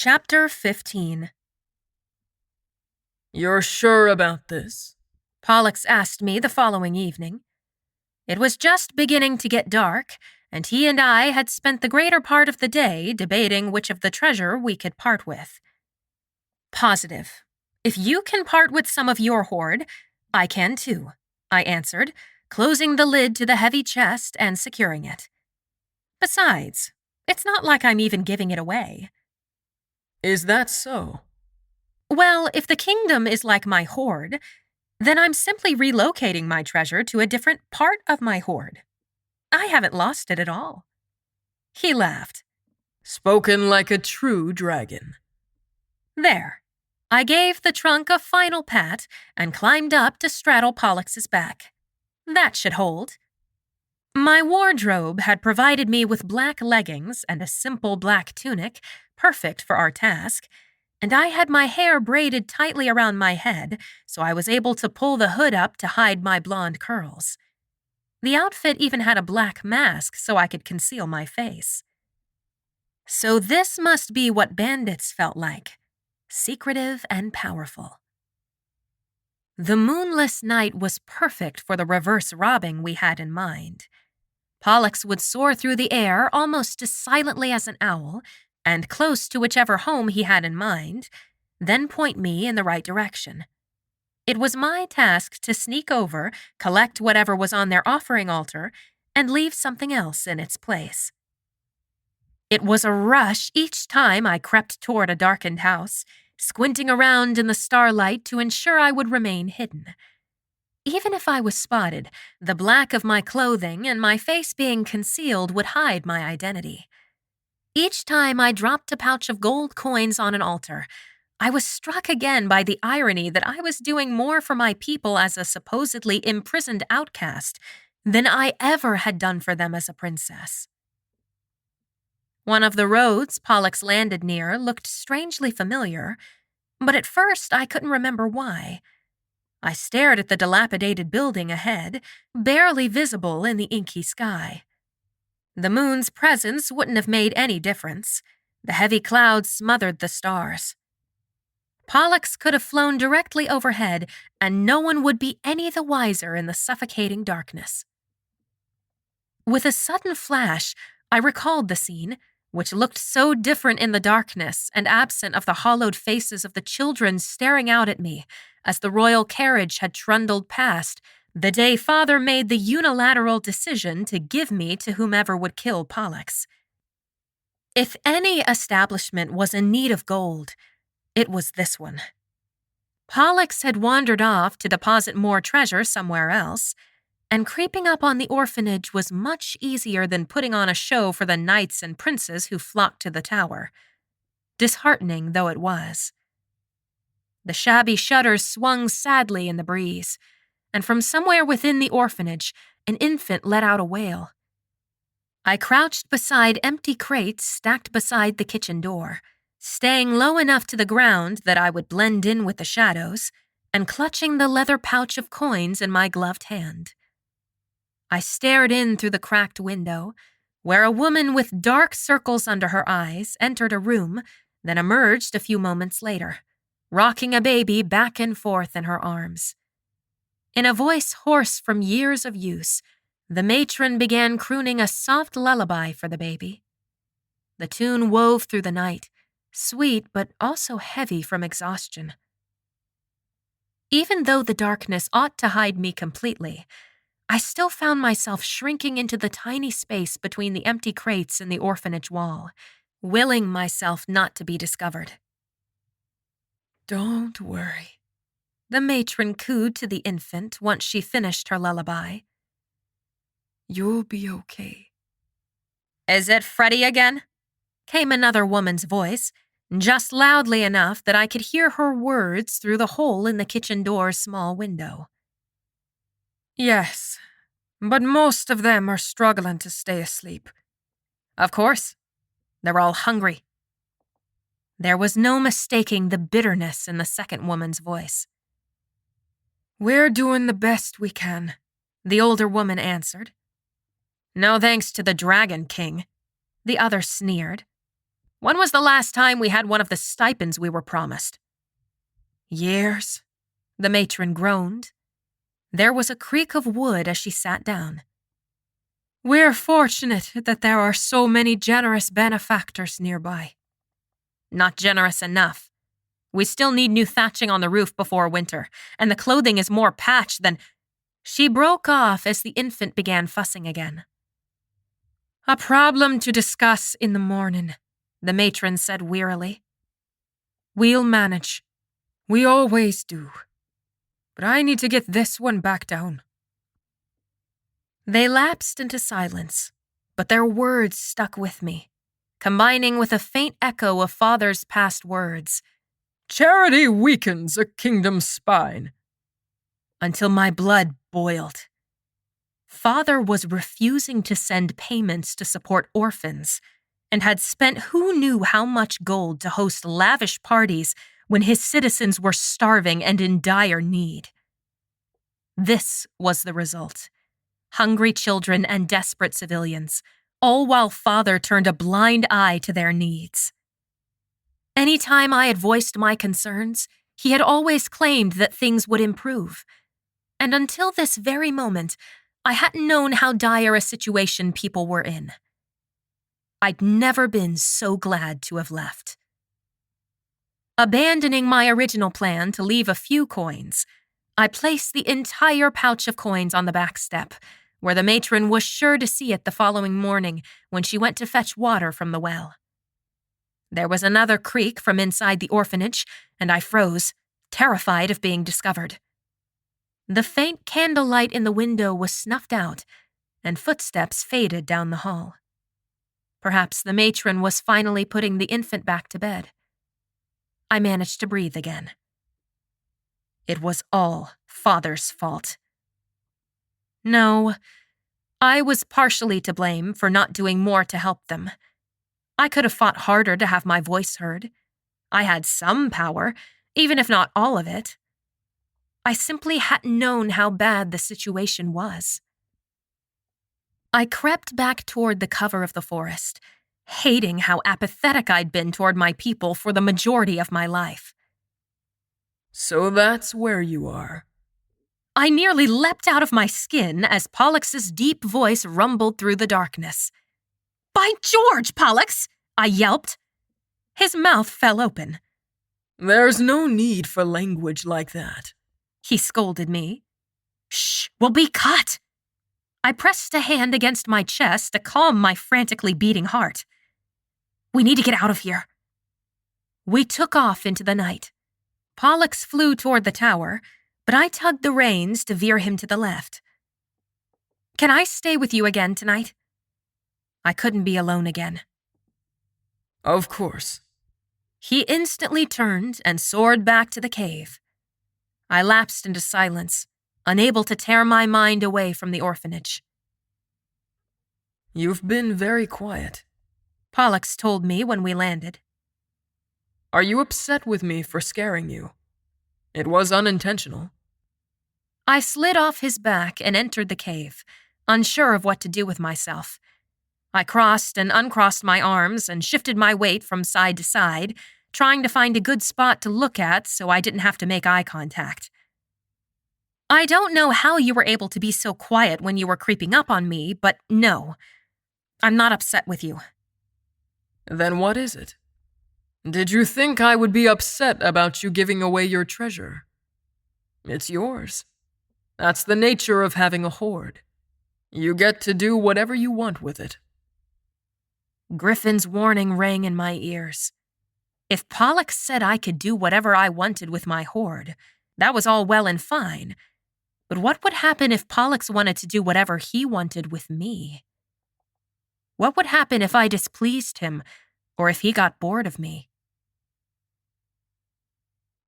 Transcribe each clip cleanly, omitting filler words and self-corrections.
Chapter 15. "You're sure about this?" Pollux asked me the following evening. It was just beginning to get dark, and he and I had spent the greater part of the day debating which of the treasure we could part with. "Positive. If you can part with some of your hoard, I can too," I answered, closing the lid to the heavy chest and securing it. "Besides, it's not like I'm even giving it away." "Is that so?" "Well, if the kingdom is like my hoard, then I'm simply relocating my treasure to a different part of my hoard. I haven't lost it at all." He laughed. "Spoken like a true dragon." There. I gave the trunk a final pat and climbed up to straddle Pollux's back. That should hold. My wardrobe had provided me with black leggings and a simple black tunic, perfect for our task, and I had my hair braided tightly around my head, so I was able to pull the hood up to hide my blonde curls. The outfit even had a black mask so I could conceal my face. So this must be what bandits felt like, secretive and powerful. The moonless night was perfect for the reverse robbing we had in mind. Pollux would soar through the air almost as silently as an owl, and close to whichever home he had in mind, then point me in the right direction. It was my task to sneak over, collect whatever was on their offering altar, and leave something else in its place. It was a rush each time I crept toward a darkened house, squinting around in the starlight to ensure I would remain hidden. Even if I was spotted, the black of my clothing and my face being concealed would hide my identity. Each time I dropped a pouch of gold coins on an altar, I was struck again by the irony that I was doing more for my people as a supposedly imprisoned outcast than I ever had done for them as a princess. One of the roads Pollux landed near looked strangely familiar, but at first I couldn't remember why. I stared at the dilapidated building ahead, barely visible in the inky sky. The moon's presence wouldn't have made any difference. The heavy clouds smothered the stars. Pollux could have flown directly overhead, and no one would be any the wiser in the suffocating darkness. With a sudden flash, I recalled the scene, which looked so different in the darkness and absent of the hollowed faces of the children staring out at me as the royal carriage had trundled past the day Father made the unilateral decision to give me to whomever would kill Pollux. If any establishment was in need of gold, it was this one. Pollux had wandered off to deposit more treasure somewhere else, and creeping up on the orphanage was much easier than putting on a show for the knights and princes who flocked to the tower, disheartening though it was. The shabby shutters swung sadly in the breeze, and from somewhere within the orphanage, an infant let out a wail. I crouched beside empty crates stacked beside the kitchen door, staying low enough to the ground that I would blend in with the shadows, and clutching the leather pouch of coins in my gloved hand. I stared in through the cracked window, where a woman with dark circles under her eyes entered a room, then emerged a few moments later, rocking a baby back and forth in her arms. In a voice hoarse from years of use, the matron began crooning a soft lullaby for the baby. The tune wove through the night, sweet but also heavy from exhaustion. Even though the darkness ought to hide me completely, I still found myself shrinking into the tiny space between the empty crates and the orphanage wall, willing myself not to be discovered. "Don't worry," the matron cooed to the infant once she finished her lullaby. "You'll be okay." "Is it Freddie again?" came another woman's voice, just loudly enough that I could hear her words through the hole in the kitchen door's small window. "Yes, but most of them are struggling to stay asleep." "Of course. They're all hungry." There was no mistaking the bitterness in the second woman's voice. "We're doing the best we can," the older woman answered. "No thanks to the Dragon King," the other sneered. When was the last time we had one of the stipends we were promised? Years. The matron groaned. There was a creak of wood as she sat down. We're fortunate that there are so many generous benefactors nearby. Not generous enough. We still need new thatching on the roof before winter, and the clothing is more patched than... She broke off as the infant began fussing again. A problem to discuss in the morning, the matron said wearily. We'll manage. We always do. But I need to get this one back down. They lapsed into silence, but their words stuck with me, combining with a faint echo of Father's past words. Charity weakens a kingdom's spine. Until my blood boiled. Father was refusing to send payments to support orphans and had spent who knew how much gold to host lavish parties when his citizens were starving and in dire need. This was the result. Hungry children and desperate civilians, all while Father turned a blind eye to their needs. Anytime I had voiced my concerns, he had always claimed that things would improve. And until this very moment, I hadn't known how dire a situation people were in. I'd never been so glad to have left. Abandoning my original plan to leave a few coins, I placed the entire pouch of coins on the back step, where the matron was sure to see it the following morning when she went to fetch water from the well. There was another creak from inside the orphanage, and I froze, terrified of being discovered. The faint candlelight in the window was snuffed out, and footsteps faded down the hall. Perhaps the matron was finally putting the infant back to bed. I managed to breathe again. It was all Father's fault. No, I was partially to blame for not doing more to help them. I could have fought harder to have my voice heard. I had some power, even if not all of it. I simply hadn't known how bad the situation was. I crept back toward the cover of the forest, hating how apathetic I'd been toward my people for the majority of my life. So that's where you are. I nearly leapt out of my skin as Pollux's deep voice rumbled through the darkness. "By George, Pollux!" I yelped. His mouth fell open. There's no need for language like that, he scolded me. "Shh, we'll be caught!" I pressed a hand against my chest to calm my frantically beating heart. "We need to get out of here." We took off into the night. Pollux flew toward the tower, but I tugged the reins to veer him to the left. "Can I stay with you again tonight?" I couldn't be alone again. Of course. He instantly turned and soared back to the cave. I lapsed into silence, unable to tear my mind away from the orphanage. You've been very quiet, Pollux told me when we landed. Are you upset with me for scaring you? It was unintentional. I slid off his back and entered the cave, unsure of what to do with myself. I crossed and uncrossed my arms and shifted my weight from side to side, trying to find a good spot to look at so I didn't have to make eye contact. I don't know how you were able to be so quiet when you were creeping up on me, but no, I'm not upset with you. Then what is it? Did you think I would be upset about you giving away your treasure? It's yours. That's the nature of having a hoard. You get to do whatever you want with it. Griffin's warning rang in my ears. If Pollux said I could do whatever I wanted with my hoard, that was all well and fine. But what would happen if Pollux wanted to do whatever he wanted with me? What would happen if I displeased him, or if he got bored of me?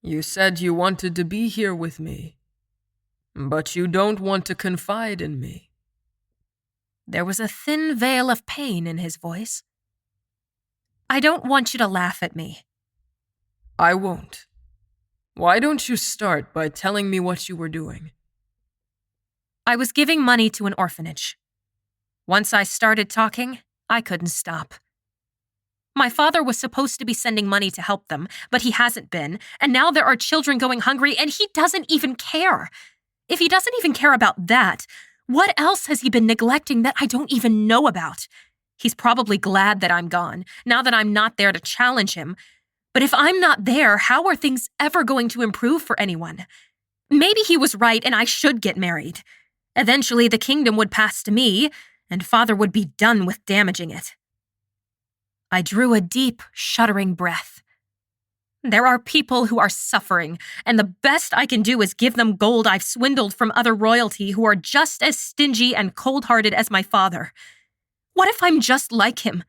You said you wanted to be here with me, but you don't want to confide in me. There was a thin veil of pain in his voice. I don't want you to laugh at me. I won't. Why don't you start by telling me what you were doing? I was giving money to an orphanage. Once I started talking, I couldn't stop. My father was supposed to be sending money to help them, but he hasn't been, and now there are children going hungry, and he doesn't even care. If he doesn't even care about that, what else has he been neglecting that I don't even know about? He's probably glad that I'm gone, now that I'm not there to challenge him. But if I'm not there, how are things ever going to improve for anyone? Maybe he was right and I should get married. Eventually, the kingdom would pass to me, and father would be done with damaging it. I drew a deep, shuddering breath. There are people who are suffering, and the best I can do is give them gold I've swindled from other royalty who are just as stingy and cold-hearted as my father. What if I'm just like him?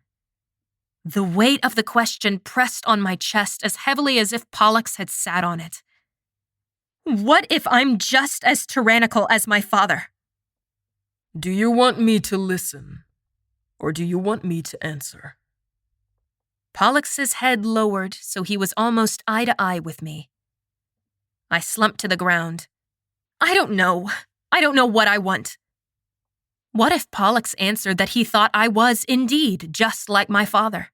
The weight of the question pressed on my chest as heavily as if Pollux had sat on it. What if I'm just as tyrannical as my father? Do you want me to listen, or do you want me to answer? Pollux's head lowered so he was almost eye to eye with me. I slumped to the ground. I don't know. I don't know what I want. What if Pollux answered that he thought I was indeed just like my father?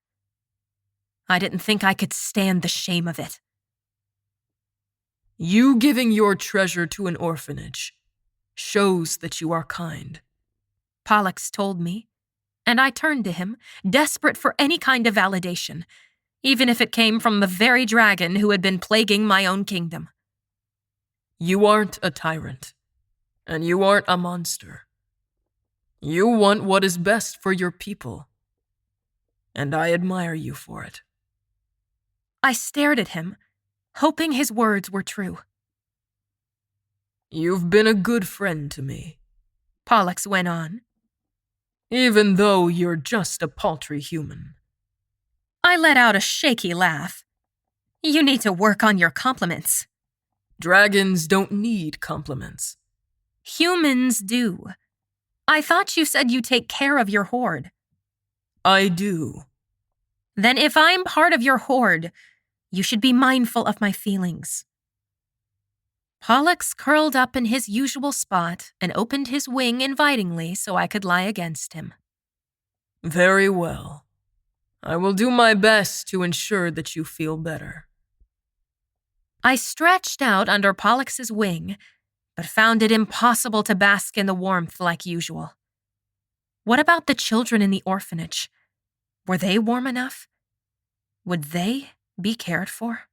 I didn't think I could stand the shame of it. You giving your treasure to an orphanage shows that you are kind, Pollux told me, and I turned to him, desperate for any kind of validation, even if it came from the very dragon who had been plaguing my own kingdom. You aren't a tyrant, and you aren't a monster. You want what is best for your people, and I admire you for it. I stared at him, hoping his words were true. You've been a good friend to me, Pollux went on. Even though you're just a paltry human. I let out a shaky laugh. You need to work on your compliments. Dragons don't need compliments. Humans do. I thought you said you take care of your horde. I do. Then if I'm part of your horde, you should be mindful of my feelings. Pollux curled up in his usual spot and opened his wing invitingly so I could lie against him. Very well. I will do my best to ensure that you feel better. I stretched out under Pollux's wing, but found it impossible to bask in the warmth like usual. What about the children in the orphanage? Were they warm enough? Would they be cared for?